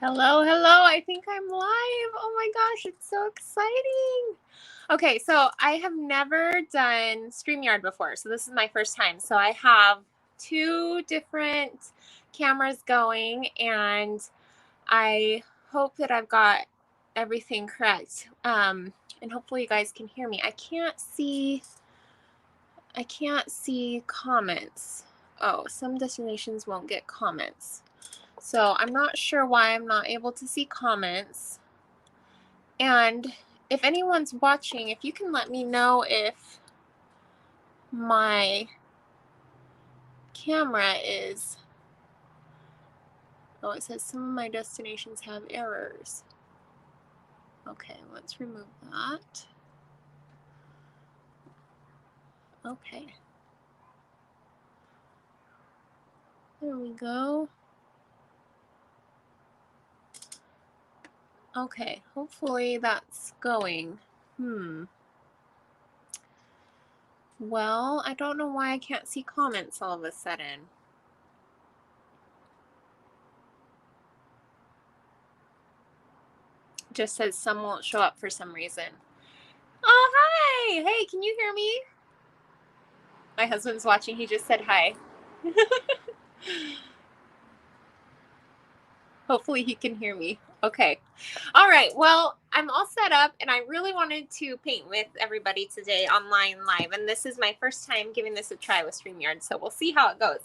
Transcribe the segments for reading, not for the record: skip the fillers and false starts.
Hello, hello. I think I'm live. Oh my gosh, it's so exciting. Okay, so I have never done StreamYard before, so this is my first time. So I have two different cameras going, and I hope that I've got everything correct. And hopefully you guys can hear me. I can't see comments. Oh, some destinations won't get comments. So I'm not sure why I'm not able to see comments. And if anyone's watching, if you can let me know if my camera is, oh, it says some of my destinations have errors. Okay, let's remove that. Okay. There we go. Okay, hopefully that's going. Well, I don't know why I can't see comments all of a sudden. Just says some won't show up for some reason. Oh, hi! Hey, can you hear me? My husband's watching. He just said hi. Hopefully he can hear me. Okay. All right. Well, I'm all set up, and I really wanted to paint with everybody today online live. And this is my first time giving this a try with StreamYard, so we'll see how it goes.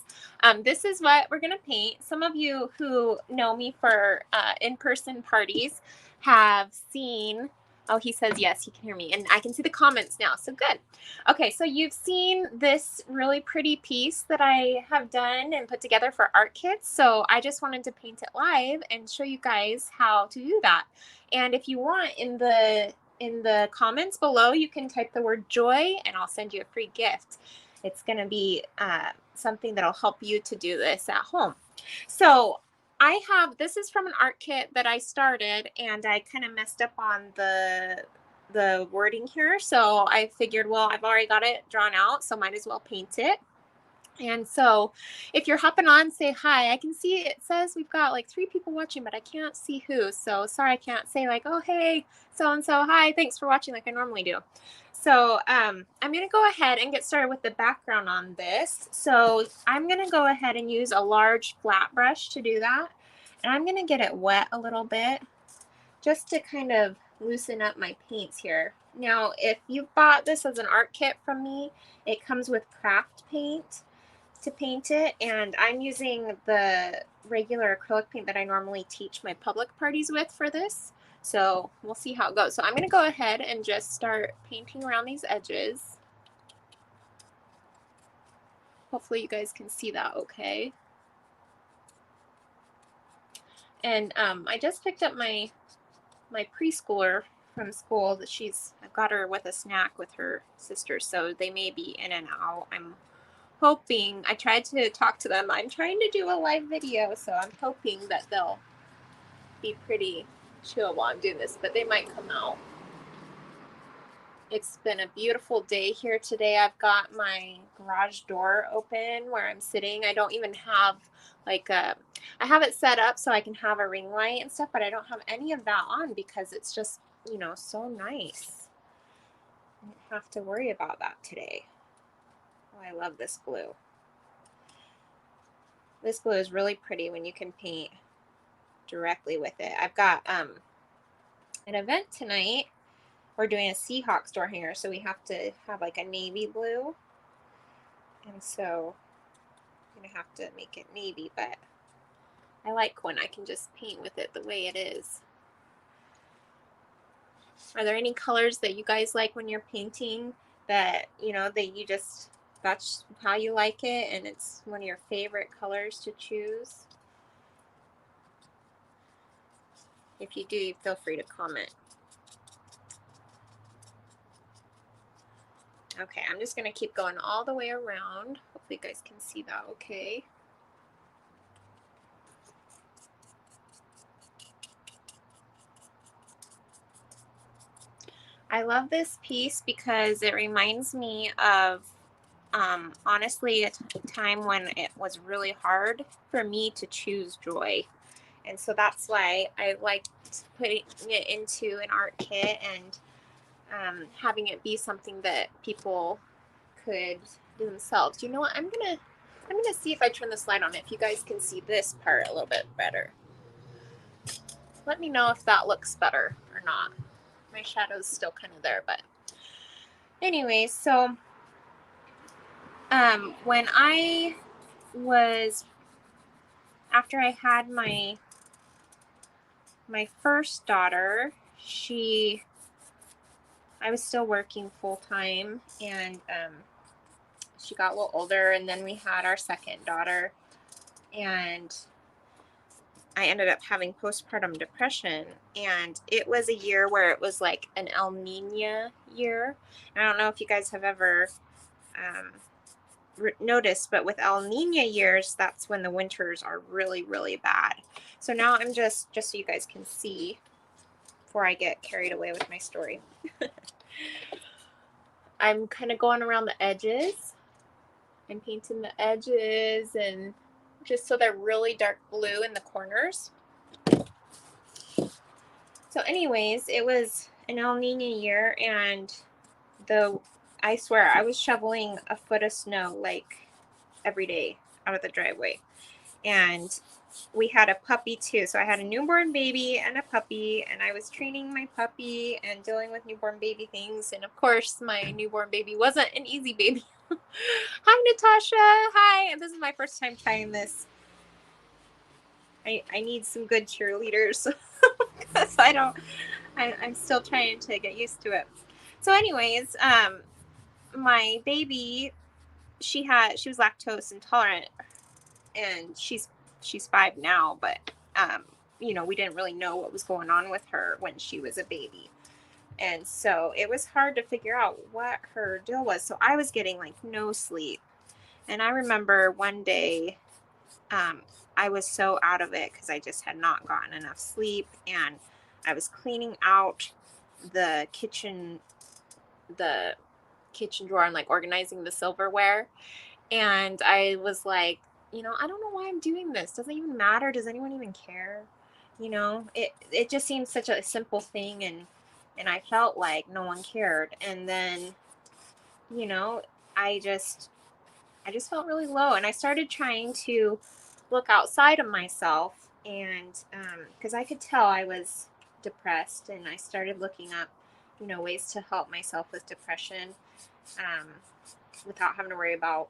This is what we're going to paint. Some of you who know me for in-person parties have seen, oh, he says yes, he can hear me. And I can see the comments now, so good. Okay, so you've seen this really pretty piece that I have done and put together for art kits. So I just wanted to paint it live and show you guys how to do that. And if you want, in the comments below, you can type the word joy and I'll send you a free gift. It's going to be something that'll help you to do this at home. So this is from an art kit that I started, and I kind of messed up on the wording here. So I figured, well, I've already got it drawn out, so might as well paint it. And so if you're hopping on, say hi. I can see it says we've got like 3 people watching, but I can't see who. So sorry, I can't say like, oh, hey, so-and-so, hi, thanks for watching like I normally do. So I'm going to go ahead and get started with the background on this. So I'm going to go ahead and use a large flat brush to do that. And I'm going to get it wet a little bit just to kind of loosen up my paints here. Now, if you bought this as an art kit from me, it comes with craft paint to paint it, and I'm using the regular acrylic paint that I normally teach my public parties with for this. So we'll see how it goes. So I'm going to go ahead and just start painting around these edges. Hopefully you guys can see that okay. And I just picked up my preschooler from school. That I've got her with a snack with her sister, so they may be in and out. I'm hoping, I tried to talk to them. I'm trying to do a live video, so I'm hoping that they'll be pretty chill while I'm doing this, but they might come out. It's been a beautiful day here today. I've got my garage door open where I'm sitting. I don't even have like I have it set up so I can have a ring light and stuff, but I don't have any of that on because it's just, you know, so nice. I don't have to worry about that today. Oh, I love this glue. This glue is really pretty when you can paint directly with it. I've got an event tonight. We're doing a Seahawks door hanger, so we have to have like a navy blue. And so I'm going to have to make it navy, but I like when I can just paint with it the way it is. Are there any colors that you guys like when you're painting that, you know, that you just, that's how you like it and it's one of your favorite colors to choose? If you do, feel free to comment. Okay, I'm just going to keep going all the way around. Hopefully you guys can see that okay. I love this piece because it reminds me of honestly a time when it was really hard for me to choose joy. And so that's why I liked putting it into an art kit and having it be something that people could do themselves. You know what? I'm gonna see if I turn this light on if you guys can see this part a little bit better. Let me know if that looks better or not. My shadow's still kind of there, but anyway, so when I was, after I had my first daughter, I was still working full time, and she got a little older, and then we had our second daughter, and I ended up having postpartum depression, and it was a year where it was like an El Nino year. I don't know if you guys have ever noticed, but with El Nino years, that's when the winters are really, really bad. So now I'm just so you guys can see before I get carried away with my story. I'm kind of going around the edges. I'm painting the edges, and just so they're really dark blue in the corners. So anyways, it was an El Nino year, and I swear I was shoveling a foot of snow like every day out of the driveway. And we had a puppy too. So I had a newborn baby and a puppy, and I was training my puppy and dealing with newborn baby things. And of course, my newborn baby wasn't an easy baby. Hi, Natasha. Hi. This is my first time trying this. I need some good cheerleaders because I'm still trying to get used to it. So anyways, my baby, she was lactose intolerant, and she's 5 now, but you know, we didn't really know what was going on with her when she was a baby. And so it was hard to figure out what her deal was. So I was getting like no sleep. And I remember one day, I was so out of it because I just had not gotten enough sleep, and I was cleaning out the kitchen drawer and like organizing the silverware. And I was like, you know, I don't know why I'm doing this. Doesn't even matter. Does anyone even care? You know, it just seems such a simple thing, and I felt like no one cared. And then, you know, I just felt really low, and I started trying to look outside of myself, and because I could tell I was depressed, and I started looking up, you know, ways to help myself with depression without having to worry about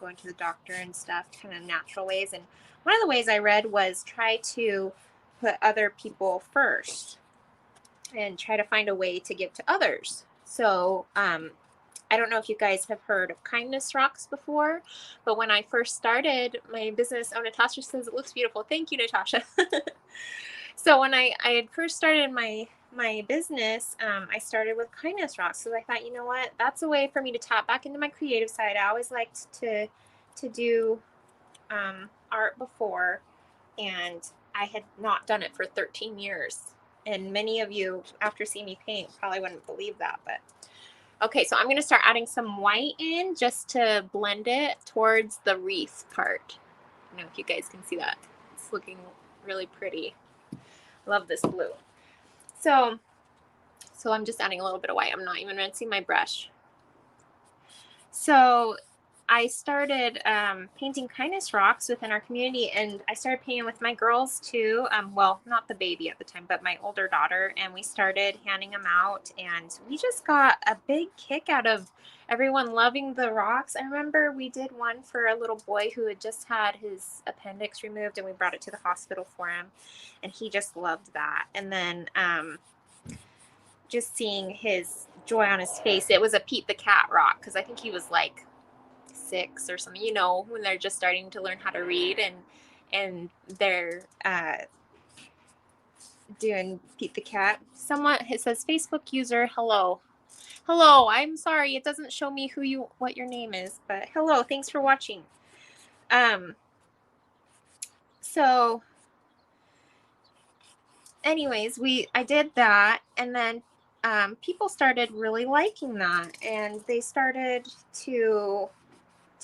going to the doctor and stuff, kind of natural ways. And one of the ways I read was try to put other people first and try to find a way to give to others. So I don't know if you guys have heard of kindness rocks before, but when I first started my business, oh, Natasha says it looks beautiful. Thank you, Natasha. So when I had first started my business, I started with kindness rocks. So I thought, you know what, that's a way for me to tap back into my creative side. I always liked to do art before, and I had not done it for 13 years. And many of you, after seeing me paint, probably wouldn't believe that. But okay, so I'm going to start adding some white in just to blend it towards the wreath part. I don't know if you guys can see that. It's looking really pretty. Love this blue. So I'm just adding a little bit of white. I'm not even rinsing my brush. So I started painting kindness rocks within our community, and I started painting with my girls too. Well, not the baby at the time, but my older daughter, and we started handing them out, and we just got a big kick out of everyone loving the rocks. I remember we did one for a little boy who had just had his appendix removed, and we brought it to the hospital for him, and he just loved that. And then just seeing his joy on his face, it was a Pete the Cat rock, because I think he was like 6 or something, you know, when they're just starting to learn how to read, and they're doing Pete the Cat. Someone, it says Facebook user, hello, I'm sorry, it doesn't show me what your name is, but hello, thanks for watching. So anyways, I did that, and then people started really liking that, and they started to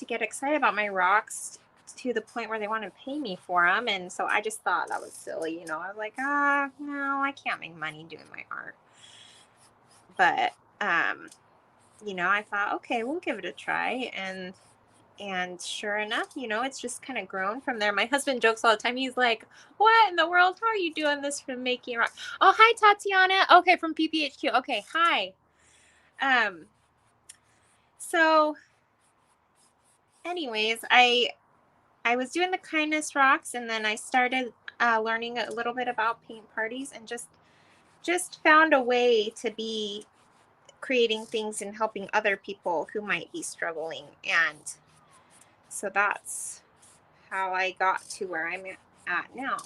get excited about my rocks, to the point where they want to pay me for them. And so I just thought that was silly. You know, I was like, no, I can't make money doing my art. But, you know, I thought, okay, we'll give it a try. And sure enough, you know, it's just kind of grown from there. My husband jokes all the time. He's like, what in the world? How are you doing this from making rock? Oh, hi, Tatiana. Okay, from PPHQ. Okay, hi. So anyways, I was doing the kindness rocks, and then I started learning a little bit about paint parties, and just found a way to be creating things and helping other people who might be struggling. And so that's how I got to where I'm at now.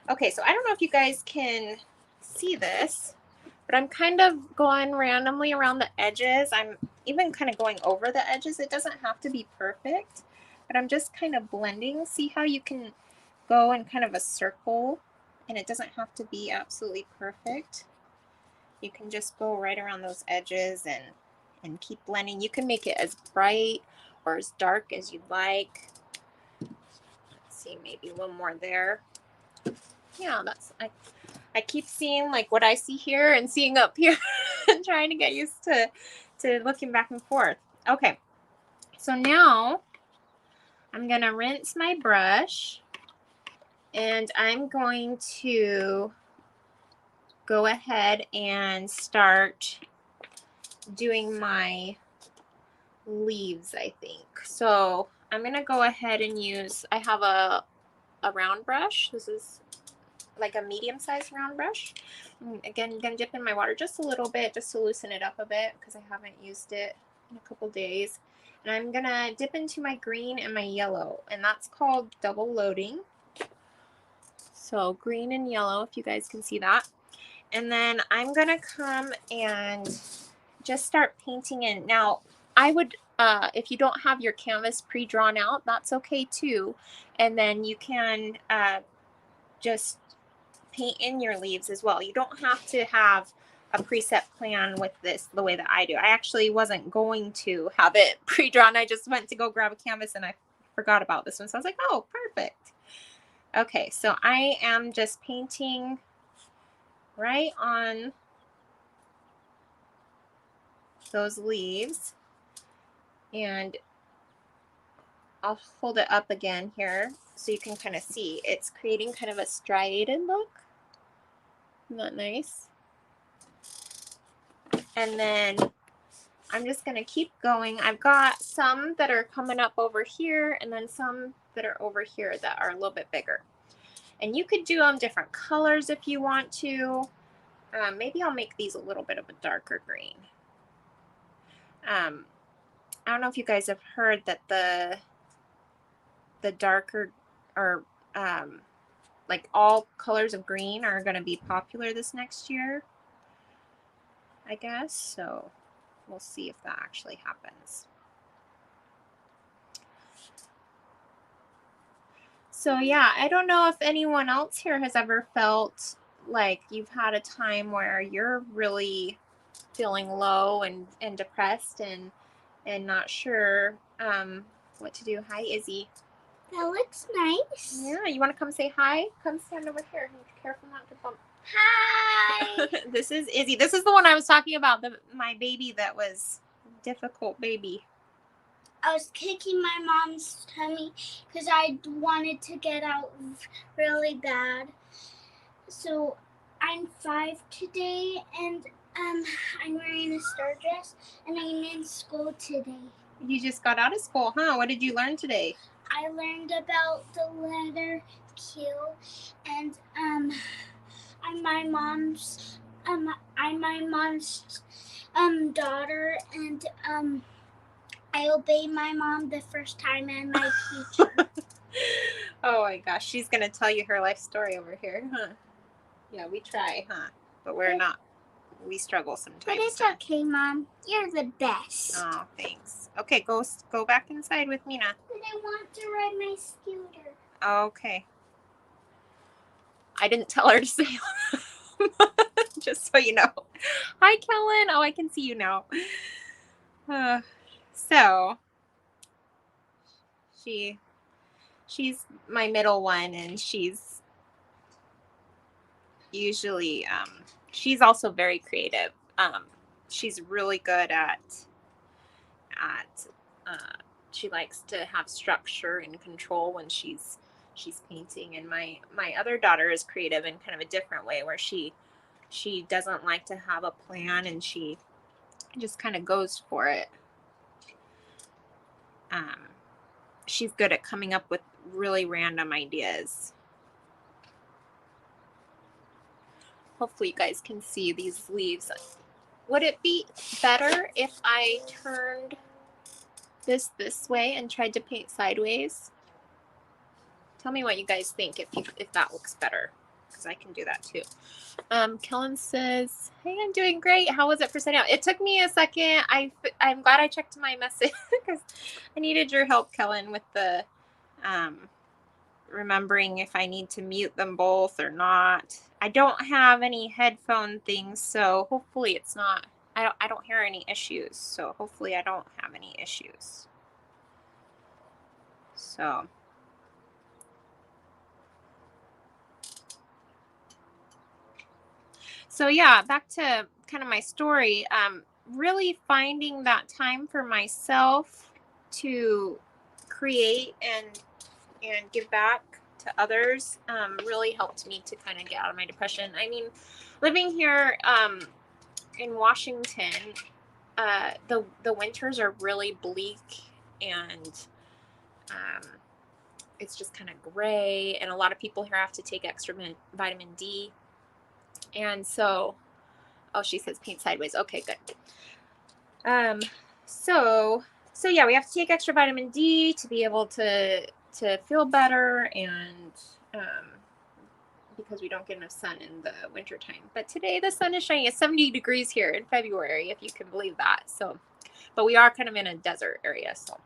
Okay, so I don't know if you guys can see this, but I'm kind of going randomly around the edges. I'm even kind of going over the edges. It doesn't have to be perfect, but I'm just kind of blending. See how you can go in kind of a circle, and it doesn't have to be absolutely perfect. You can just go right around those edges and keep blending. You can make it as bright or as dark as you'd like. Let's see, maybe a little more there. Yeah, I keep seeing like what I see here and seeing up here and trying to get used to looking back and forth. Okay, so now I'm gonna rinse my brush, and I'm going to go ahead and start doing my leaves, I think. So I'm gonna go ahead and use, I have a round brush. This is like a medium-sized round brush. Again, I'm gonna dip in my water just a little bit just to loosen it up a bit because I haven't used it in a couple days. And I'm gonna dip into my green and my yellow, and that's called double loading. So green and yellow, if you guys can see that. And then I'm gonna come and just start painting in. Now, I would, if you don't have your canvas pre-drawn out, that's okay too. And then you can just paint in your leaves as well. You don't have to have a preset plan with this the way that I do. I actually wasn't going to have it pre-drawn. I just went to go grab a canvas and I forgot about this one. So I was like, oh, perfect. Okay, so I am just painting right on those leaves, and I'll hold it up again here so you can kind of see. It's creating kind of a striated look. Isn't that nice? And then I'm just going to keep going. I've got some that are coming up over here, and then some that are over here that are a little bit bigger. And you could do them different colors if you want to. Maybe I'll make these a little bit of a darker green. I don't know if you guys have heard that the darker, or like all colors of green are going to be popular this next year, I guess. So we'll see if that actually happens. So yeah, I don't know if anyone else here has ever felt like you've had a time where you're really feeling low and depressed and not sure what to do. Hi, Izzy. That looks nice. Yeah, you want to come say hi? Come stand over here. Be careful not to bump. Hi. This is Izzy. This is the one I was talking about, my baby that was difficult baby. I was kicking my mom's tummy because I wanted to get out really bad. So I'm 5 today, and I'm wearing a star dress, and I'm in school today. You just got out of school, huh? What did you learn today? I learned about the letter Q, and I'm my mom's daughter, and I obeyed my mom the first time and my teacher. Oh my gosh, she's gonna tell you her life story over here, huh? Yeah, we try, huh? But we're not. We struggle sometimes. But it's okay, Mom. You're the best. Oh, thanks. Okay, go back inside with Mina. But I want to ride my scooter. Okay. I didn't tell her to say just so you know. Hi, Kellen. Oh, I can see you now. So she she's my middle one, and she's usually, she's also very creative. She's really good at, uh, she likes to have structure and control when she's painting. And my other daughter is creative in kind of a different way, where she doesn't like to have a plan, and she just kind of goes for it. She's good at coming up with really random ideas. Hopefully you guys can see these leaves. Would it be better if I turned this way and tried to paint sideways? Tell me what you guys think, if that looks better, because I can do that too. Kellen says, hey, I'm doing great. How was it for setting out? It took me a second. I'm glad I checked my message because I needed your help, Kellen, with the remembering if I need to mute them both or not. I don't have any headphone things, so hopefully it's not, I don't hear any issues. So hopefully I don't have any issues. So yeah, back to kind of my story. Really finding that time for myself to create and give back to others really helped me to kind of get out of my depression. I mean, living here in Washington, the winters are really bleak, and it's just kind of gray, and a lot of people here have to take extra vitamin D. And so, oh, she says paint sideways. Okay, good. So yeah, we have to take extra vitamin D to be able to feel better, and because we don't get enough sun in the winter time. But today the sun is shining. It's 70 degrees here in February, if you can believe that. So, but we are kind of in a desert area. So,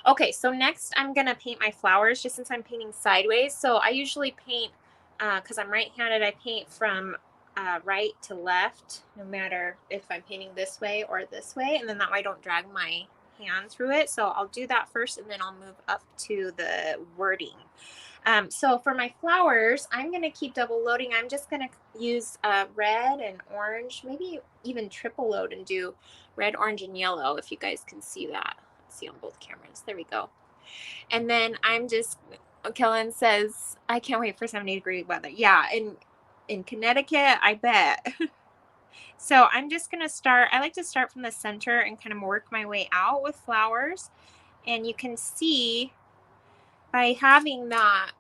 okay, so next I'm gonna paint my flowers, just since I'm painting sideways. So I usually paint, because I'm right-handed, I paint from right to left, no matter if I'm painting this way or this way, and then that way I don't drag my hand through it. So I'll do that first, and then I'll move up to the wording. So for my flowers, I'm going to keep double loading. I'm just going to use red and orange, maybe even triple load, and do red, orange, and yellow, if you guys can see that. Let's see on both cameras. There we go. And then I'm just, Kellen says, I can't wait for 70-degree weather. Yeah, in Connecticut, I bet. So I'm just going to start, I like to start from the center and kind of work my way out with flowers. And you can see by having that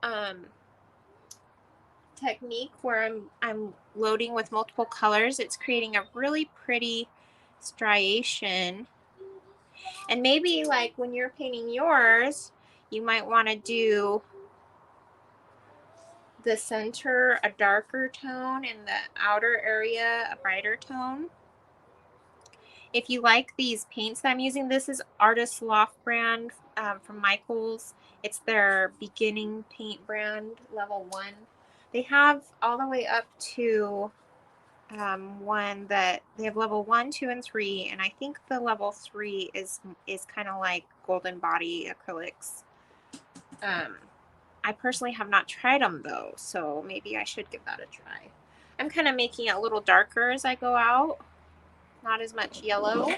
technique where I'm loading with multiple colors, it's creating a really pretty striation. And maybe like when you're painting yours, you might want to do the center a darker tone, and the outer area a brighter tone. If you like these paints that I'm using, this is Artist Loft brand from Michaels. It's their beginning paint brand, level 1. They have all the way up to one that they have level 1, 2, and 3, and I think the level 3 is kind of like Golden Body acrylics. I personally have not tried them though, so maybe I should give that a try. I'm kind of making it a little darker as I go out, not as much yellow.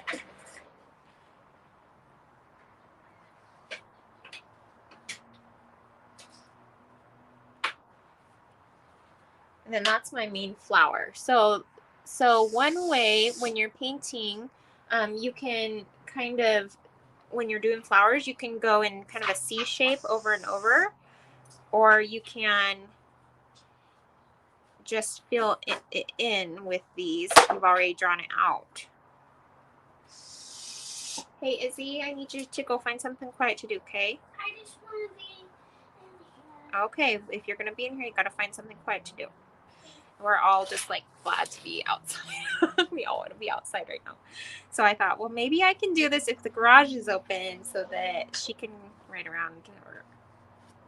And then that's my main flower. So one way when you're painting, you can kind of, when you're doing flowers, you can go in kind of a C shape over and over, or you can just fill it in with these. You've already drawn it out. Hey, Izzy, I need you to go find something quiet to do, okay? I just want to be in here. Okay, if you're going to be in here, you got to find something quiet to do. We're all just like glad to be outside. We all want to be outside right now. So I thought, well, maybe I can do this if the garage is open so that she can ride around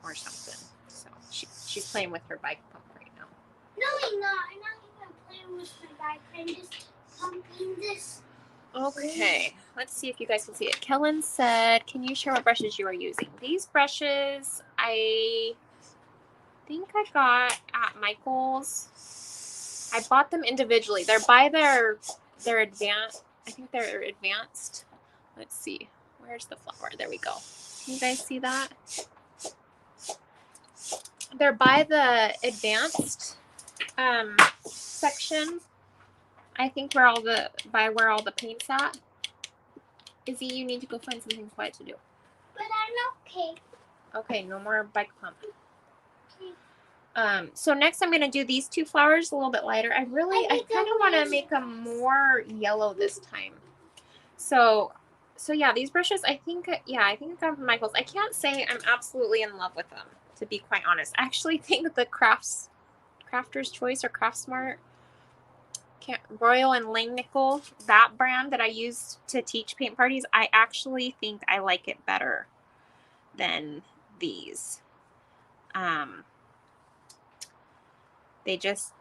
or something. So she's playing with her bike pump right now. No, I'm not. I'm not even playing with my bike. I'm just pumping this. Okay, let's see if you guys can see it. Kellen said, can you share what brushes you are using? These brushes, I think I got at Michael's. I bought them individually. They're by their advanced. I think they're advanced. Let's see. Where's the flower? There we go. Can you guys see that? They're by the advanced section. I think where all the paint's at. Izzy, you need to go find something quiet to do. But I'm okay. Okay, no more bike pump. Okay. So next I'm gonna do these two flowers a little bit lighter. I kind of want to make them more yellow this time. So yeah, these brushes, I think I got them from Michael's. I can't say I'm absolutely in love with them, to be quite honest. I actually think the Crafter's Choice or Craftsmart, Royal and Langnickel, that brand that I use to teach paint parties, I actually think I like it better than these. They just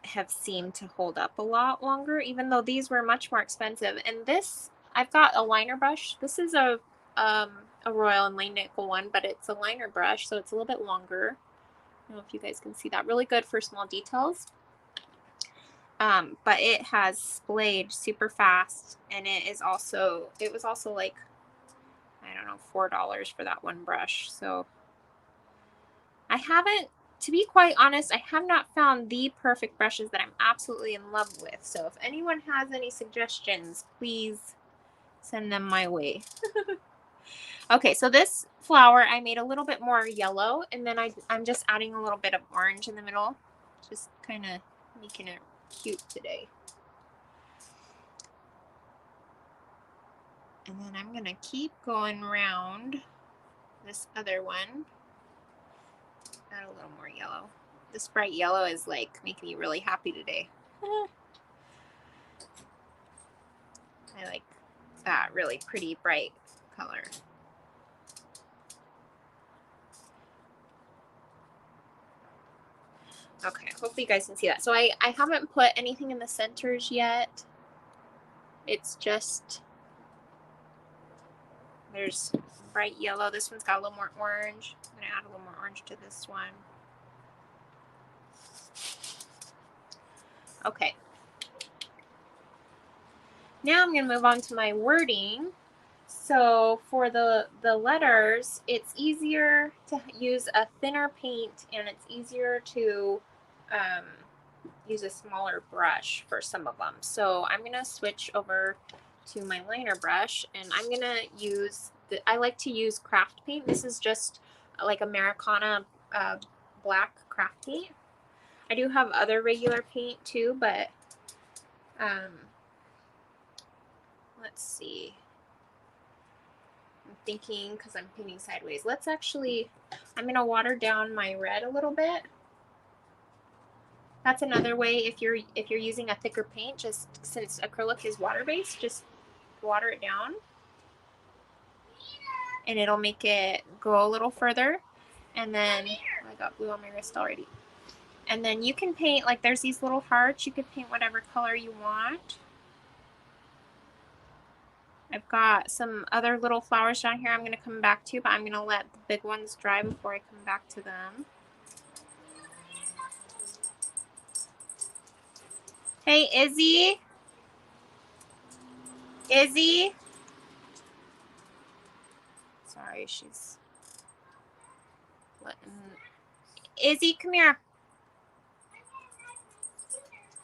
have seemed to hold up a lot longer, even though these were much more expensive. And this, I've got a liner brush. This is a Royal and Langnickel one, but it's a liner brush, so it's a little bit longer. I don't know if you guys can see that. Really good for small details. But it has splayed super fast, and it was also like, I don't know, $4 for that one brush. So I haven't, to be quite honest, I have not found the perfect brushes that I'm absolutely in love with. So if anyone has any suggestions, please send them my way. Okay, so this flower I made a little bit more yellow, and then I'm just adding a little bit of orange in the middle, just kind of making it cute today. And then I'm gonna keep going around this other one. Add a little more yellow. This bright yellow is like making me really happy today. I like that really pretty bright color. Okay, hopefully you guys can see that. So I haven't put anything in the centers yet. It's just, there's bright yellow. This one's got a little more orange. I'm gonna add a little more orange to this one. Okay. Now I'm gonna move on to my wording. So for the letters, it's easier to use a thinner paint, and it's easier to use a smaller brush for some of them. So I'm gonna switch over to my liner brush, and I'm gonna use I like to use craft paint. This is just like Americana black craft paint. I do have other regular paint too, but let's see. I'm thinking, because I'm painting sideways, let's actually, I'm gonna water down my red a little bit. That's another way, if you're using a thicker paint, just since acrylic is water-based, just water it down, and it'll make it go a little further. And then, oh, I got blue on my wrist already. And then you can paint, like there's these little hearts, you could paint whatever color you want. I've got some other little flowers down here I'm going to come back to, but I'm going to let the big ones dry before I come back to them. Hey, Izzy. Izzy. Sorry, she's letting... Izzy, come here.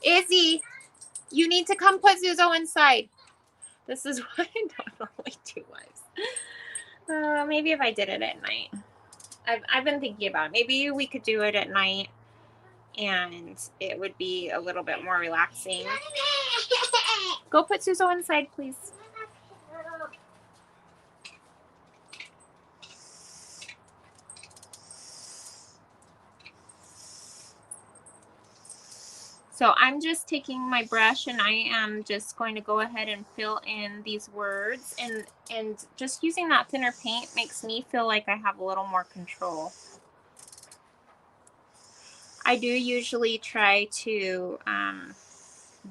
Izzy, you need to come put Zuzo inside. This is what I don't normally do, wives. Maybe if I did it at night. I've been thinking about it. Maybe we could do it at night, and it would be a little bit more relaxing. Go put Zuzo inside, please. So I'm just taking my brush, and I am just going to go ahead and fill in these words, and just using that thinner paint makes me feel like I have a little more control. I do usually try to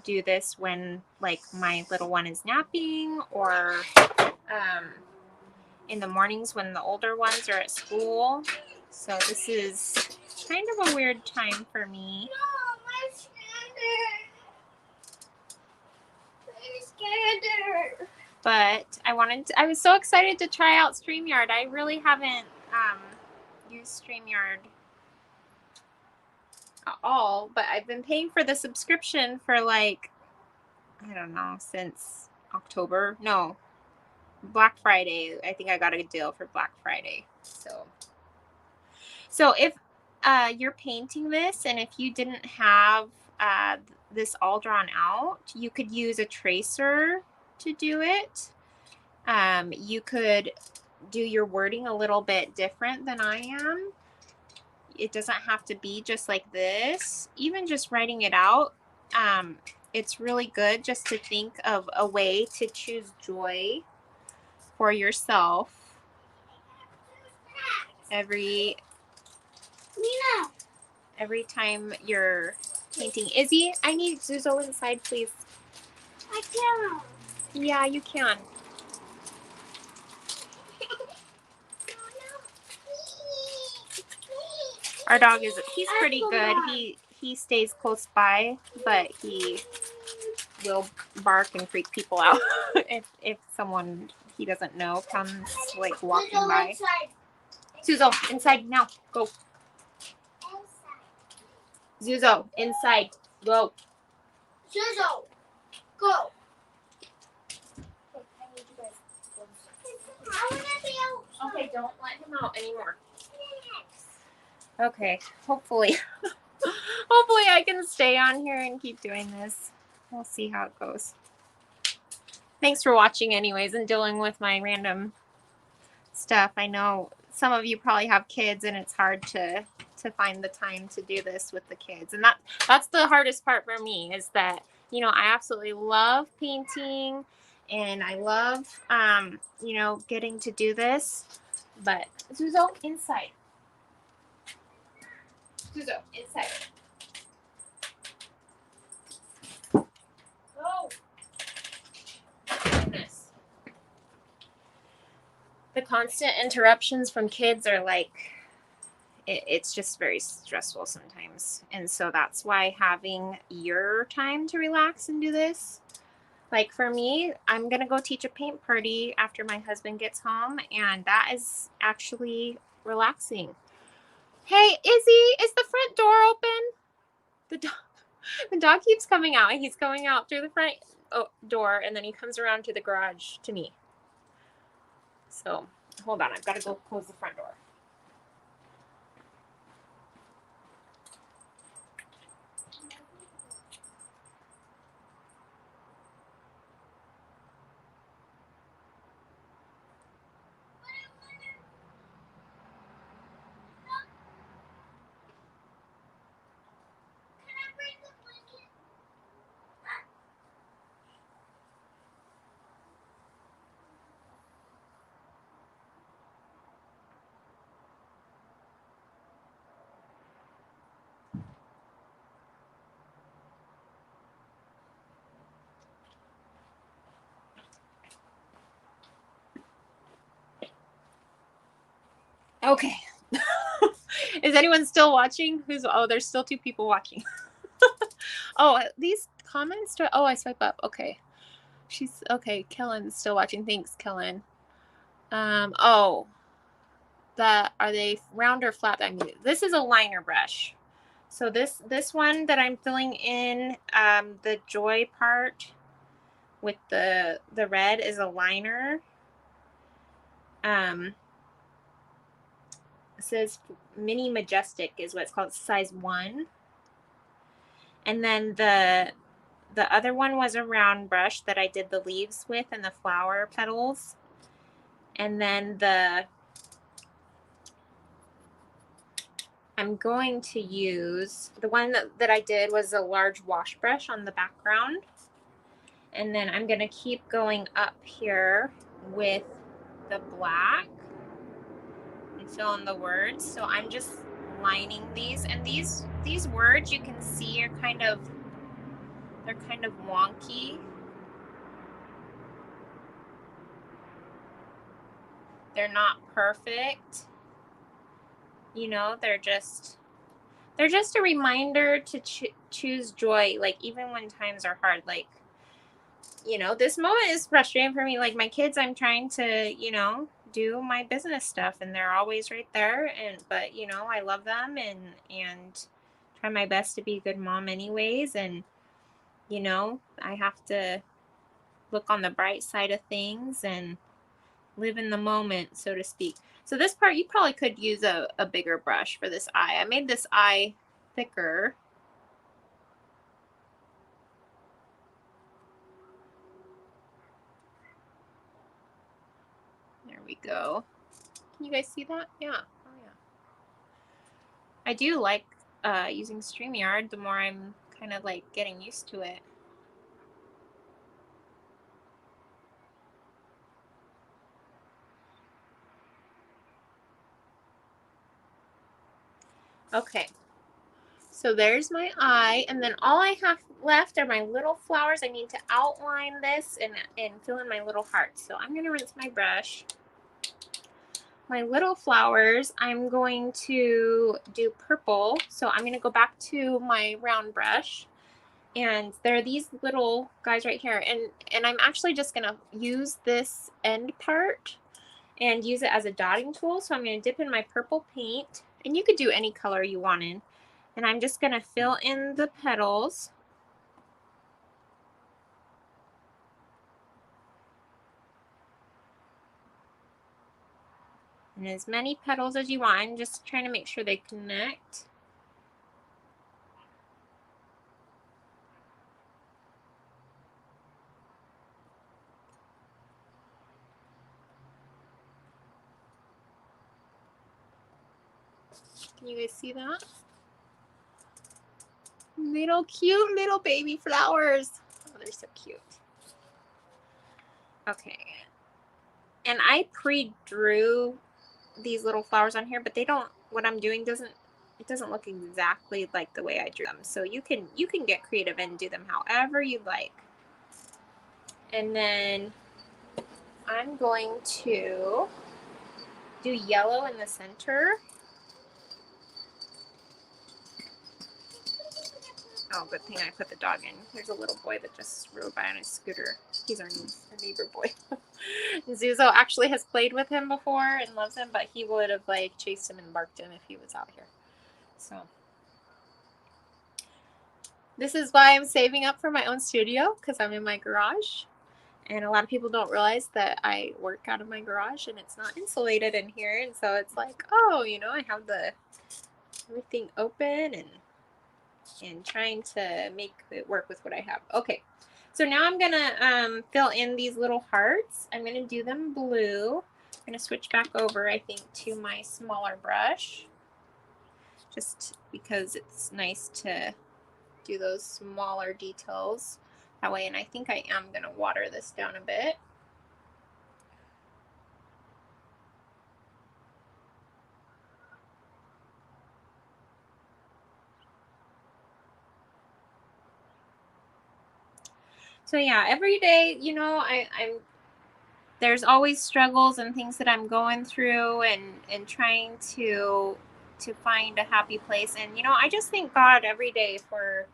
do this when like my little one is napping, or in the mornings when the older ones are at school. So this is kind of a weird time for me. No, my scanner. My scanner. But I was so excited to try out StreamYard. I really haven't used StreamYard at all, but I've been paying for the subscription for like, I don't know, since October. No, Black Friday. I think I got a deal for Black Friday. So if you're painting this and if you didn't have this all drawn out, you could use a tracer to do it. You could do your wording a little bit different than I am. It doesn't have to be just like this. Even just writing it out, it's really good just to think of a way to choose joy for yourself every time you're painting. Izzy, I need Zuzo inside, please. I can't. Yeah, you can. Our dog he's pretty good. He stays close by, but he will bark and freak people out if someone he doesn't know comes like walking by. Zuzo, inside now. Go. Zuzo, inside. Go. Zuzo, go. Okay, don't let him out anymore. Okay, hopefully I can stay on here and keep doing this. We'll see how it goes. Thanks for watching anyways and dealing with my random stuff. I know some of you probably have kids and it's hard to find the time to do this with the kids. And that's the hardest part for me is that, you know, I absolutely love painting and I love, you know, getting to do this. But Zuzo, inside. Zuzo, inside. Go. Goodness. The constant interruptions from kids are like, it's just very stressful sometimes. And so that's why having your time to relax and do this, like for me, I'm going to go teach a paint party after my husband gets home. And that is actually relaxing. Hey, Izzy, is the front door open? The dog keeps coming out. He's coming out through the front door and then he comes around to the garage to me. So hold on, I've got to go close the front door. Okay. Is anyone still watching? There's still 2 people watching. Oh, these comments I swipe up. Okay. She's okay. Kellen's still watching. Thanks, Kellen. Are they round or flat? I mean, this is a liner brush. So this one that I'm filling in the joy part with the red is a liner. It says Mini Majestic is what it's called, size 1. And then the other one was a round brush that I did the leaves with and the flower petals. And then I'm going to use, the one that I did was a large wash brush on the background. And then I'm going to keep going up here with the black and fill in the words. So I'm just lining these, and these words you can see are they're kind of wonky. They're not perfect. you know, they're just a reminder to choose joy, like even when times are hard. Like, you know, this moment is frustrating for me. Like my kids, I'm trying to, you know, do my business stuff and they're always right there, but you know, I love them and try my best to be a good mom anyways. And you know, I have to look on the bright side of things and live in the moment, so to speak. So this part, you probably could use a bigger brush for this eye. I made this eye thicker. There we go. Can you guys see that? Yeah. Oh yeah. I do like using StreamYard the more I'm kind of like getting used to it. Okay. So there's my eye, and then all I have left are my little flowers. I need to outline this and fill in my little hearts. So I'm gonna rinse my brush. My little flowers, I'm going to do purple. So I'm gonna go back to my round brush, and there are these little guys right here, and I'm actually just gonna use this end part and use it as a dotting tool. So I'm gonna dip in my purple paint, and you could do any color you wanted. And I'm just gonna fill in the petals. And as many petals as you want. I'm just trying to make sure they connect. Can you guys see that? Little cute little baby flowers. Oh, they're so cute. Okay. And I pre-drew these little flowers on here, but they don't, what I'm doing doesn't look exactly like the way I drew them. So you can get creative and do them however you'd like. And then I'm going to do yellow in the center. Oh, good thing I put the dog in. There's a little boy that just rode by on his scooter. He's our neighbor boy. Zuzo actually has played with him before and loves him, but he would have like chased him and barked him if he was out here. So this is why I'm saving up for my own studio, because I'm in my garage. And a lot of people don't realize that I work out of my garage and it's not insulated in here. And so it's like, oh, you know, I have everything open and trying to make it work with what I have. Okay, so now I'm gonna fill in these little hearts. I'm gonna do them blue. I'm gonna switch back over, I think, to my smaller brush, just because it's nice to do those smaller details that way. And I think I am gonna water this down a bit. So yeah, every day, you know, there's always struggles and things that I'm going through and trying to find a happy place. And you know, I just thank God every day for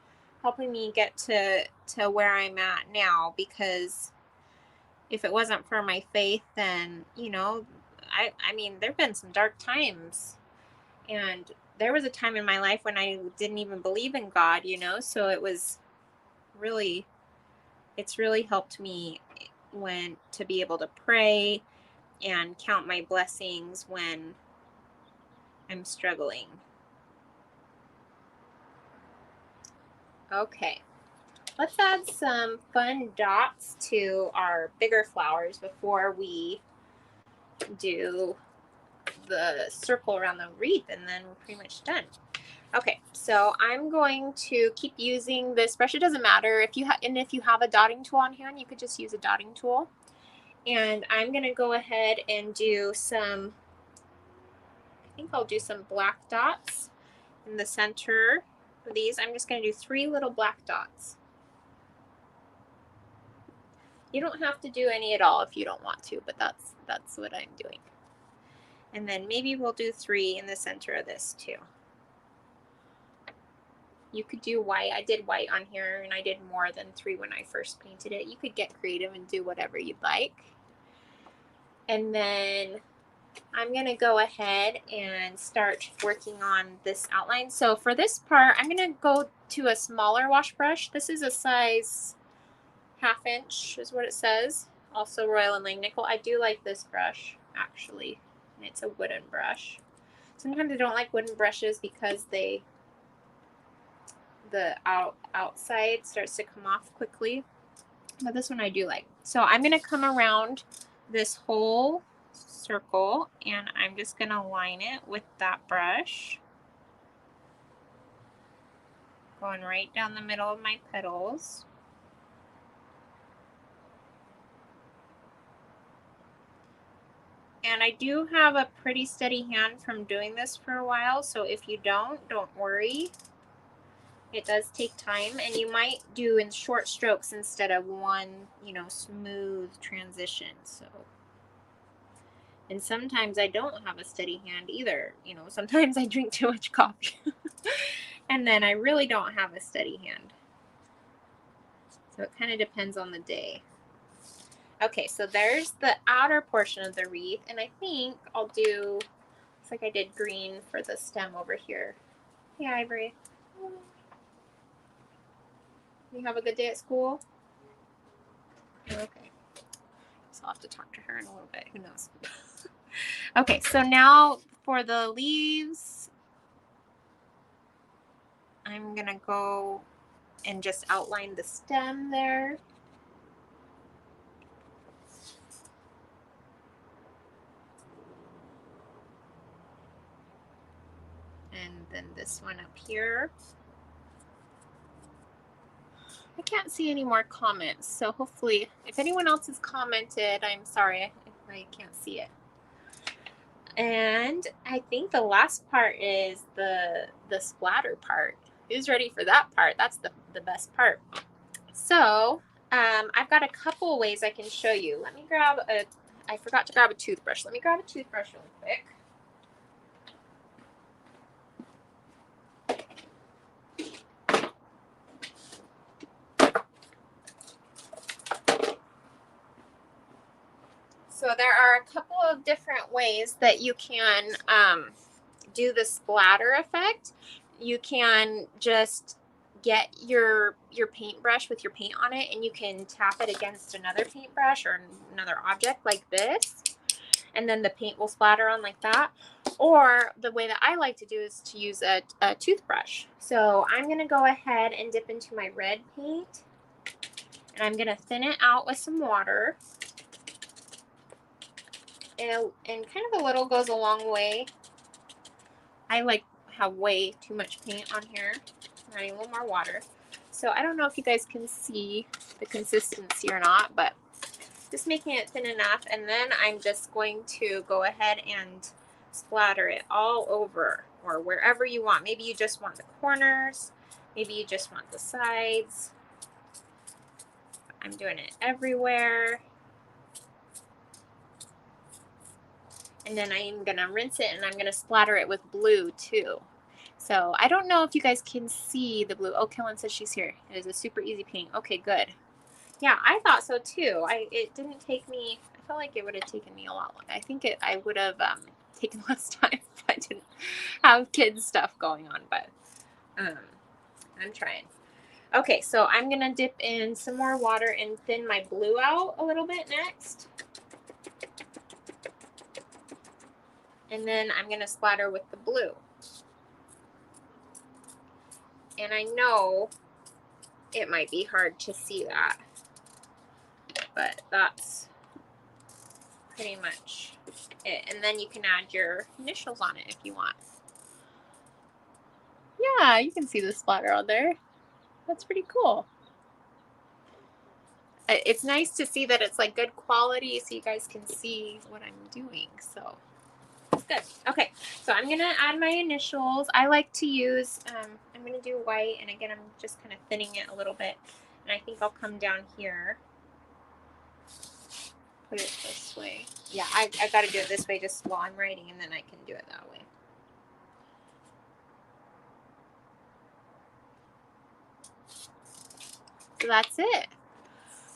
helping me get to where I'm at now, because if it wasn't for my faith, then you know, I mean, there've been some dark times, and there was a time in my life when I didn't even believe in God, you know. So it's really helped me when to be able to pray and count my blessings when I'm struggling. Okay, let's add some fun dots to our bigger flowers before we do the circle around the wreath, and then we're pretty much done. Okay, so I'm going to keep using this brush. It doesn't matter if you if you have a dotting tool on hand, you could just use a dotting tool. And I'm gonna go ahead and do some, I think I'll do some black dots in the center of these. I'm just gonna do 3 little black dots. You don't have to do any at all if you don't want to, but that's what I'm doing. And then maybe we'll do 3 in the center of this too. You could do white. I did white on here, and I did more than 3 when I first painted it. You could get creative and do whatever you'd like. And then I'm going to go ahead and start working on this outline. So for this part, I'm going to go to a smaller wash brush. This is a size 1/2 inch is what it says. Also Royal and Lang Nickel. I do like this brush, actually. And it's a wooden brush. Sometimes I don't like wooden brushes because the outside starts to come off quickly. But this one I do like. So I'm going to come around this whole circle, and I'm just going to line it with that brush. Going right down the middle of my petals. And I do have a pretty steady hand from doing this for a while, so if you don't worry. It does take time, and you might do in short strokes instead of one, smooth transition. So, and sometimes I don't have a steady hand either. Sometimes I drink too much coffee and then I really don't have a steady hand. So it kind of depends on the day. Okay, so there's the outer portion of the wreath, and I think I'll do, looks like I did green for the stem over here. Hey, Ivory. You have a good day at school? Okay. So I'll have to talk to her in a little bit. Who knows? Okay, so now for the leaves, I'm going to go and just outline the stem there. And then this one up here. I can't see any more comments, so hopefully, if anyone else has commented, I'm sorry if I can't see it. And I think the last part is the splatter part. Who's ready for that part? That's the best part. So I've got a couple ways I can show you. Let me grab I forgot to grab a toothbrush. Let me grab a toothbrush really quick. So there are a couple of different ways that you can do the splatter effect. You can just get your paintbrush with your paint on it, and you can tap it against another paintbrush or another object like this, and then the paint will splatter on like that. Or the way that I like to do is to use a toothbrush. So I'm going to go ahead and dip into my red paint, and I'm going to thin it out with some water. And kind of a little goes a long way. I have way too much paint on here. I'm adding a little more water. So I don't know if you guys can see the consistency or not, but just making it thin enough. And then I'm just going to go ahead and splatter it all over, or wherever you want. Maybe you just want the corners. Maybe you just want the sides. I'm doing it everywhere. And then I'm going to rinse it, and I'm going to splatter it with blue too. So I don't know if you guys can see the blue. Oh, Kellen says she's here. It is a super easy paint. Okay, good. Yeah, I thought so too. It didn't take me, I felt like it would have taken me a lot longer. I think I would have taken less time if I didn't have kids stuff going on, but I'm trying. Okay, so I'm going to dip in some more water and thin my blue out a little bit next. And then I'm going to splatter with the blue. And I know it might be hard to see that, but that's pretty much it. And then you can add your initials on it if you want. Yeah, you can see the splatter on there. That's pretty cool. It's nice to see that it's like good quality so you guys can see what I'm doing. So it's good. Okay, so I'm going to add my initials. I like to use, I'm going to do white, and again, I'm just kind of thinning it a little bit. And I think I'll come down here put it this way. Yeah, I got to do it this way just while I'm writing, and then I can do it that way. So that's it.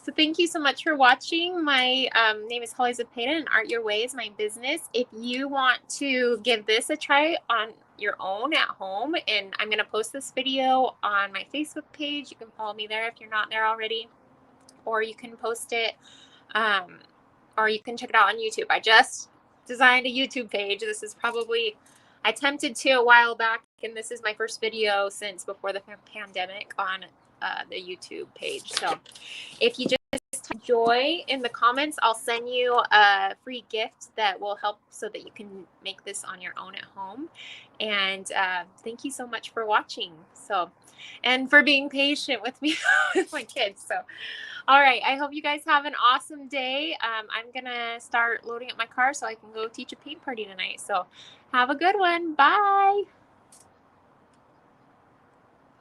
So thank you so much for watching. My name is Holly Zepeda, and Art Your Way is my business. If you want to give this a try on your own at home, and I'm going to post this video on my Facebook page. You can follow me there if you're not there already, or you can post it, or you can check it out on YouTube. I just designed a YouTube page. This is probably, I attempted to a while back, and this is my first video since before the pandemic on the YouTube page. So if you just joy in the comments, I'll send you a free gift that will help so that you can make this on your own at home. And thank you so much for watching. So, and for being patient with me with my kids. So, all right, I hope you guys have an awesome day. I'm gonna start loading up my car so I can go teach a paint party tonight. So have a good one. Bye.